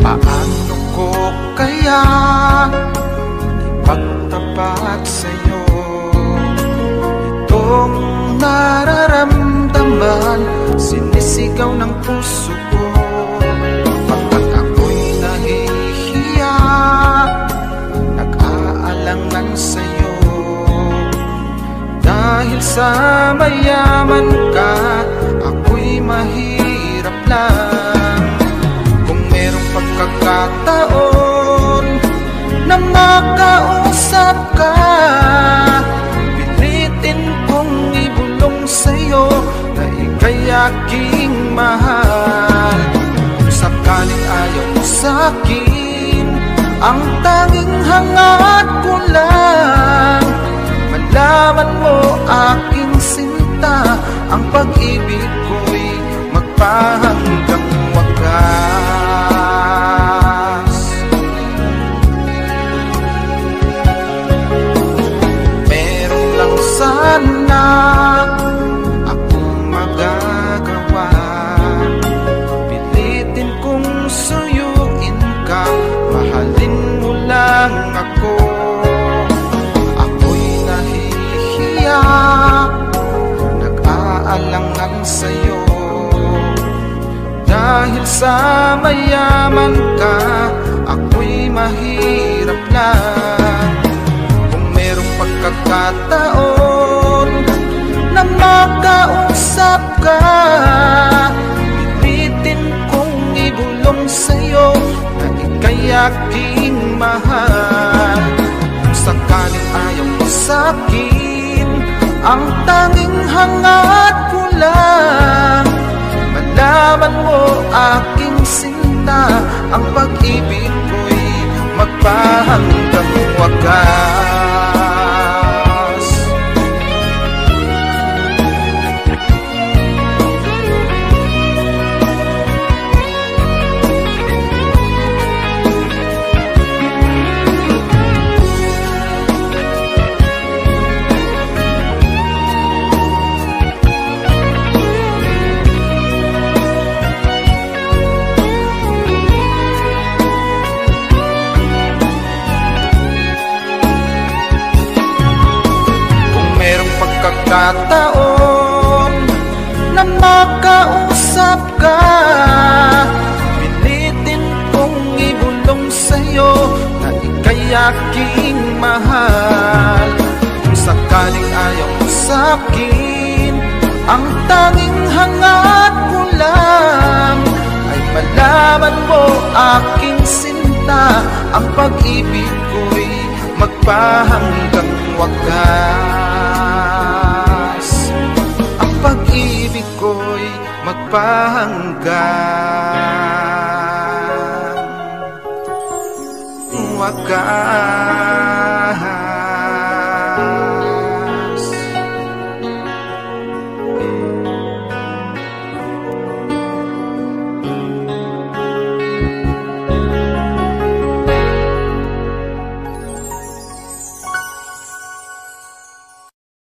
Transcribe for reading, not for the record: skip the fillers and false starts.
Paano ko kaya ipagtapat sa'yo itong nararamdaman, sinisigaw ng puso ko pagkat ako'y nahihiya, nag-aalangan sa'yo dahil sa mayaman ka, ako'y mahirap lang. Pagkakataon na makausap ka, pilitin kong ibulong sa'yo na ika'y aking mahal. Kung sakaling ayaw mo sa'kin, ang tanging hangat ko lang malaman mo aking sinta, ang pag-ibig ko'y magpahanggang wakas. Sana akong magagawa, pilitin kong suyuin ka, mahalin mo lang ako. Ako'y nahihiya, nag-aalangan sa'yo dahil sa mayaman ka, ako'y mahirap lang. Kung merong pagkakataon na makausap ka, pilitin kong ibulong sa'yo na ika'y aking mahal. Kung sakaling ayaw mo sa'kin, ang tanging hangat ko lang malaman mo aking sinta, ang pag-ibig ko'y magpahanggang wakas. Pagkakataon na makausap ka, pilitin kong ibulong sa'yo na ika'y aking mahal. Kung sakaling ayaw mo sa'kin, ang tanging hangat ko lang ay malaman mo aking sinta, ang pag-ibig ko'y magpahanggang wakas. Pag-ibig ko'y magpahanggang wakas.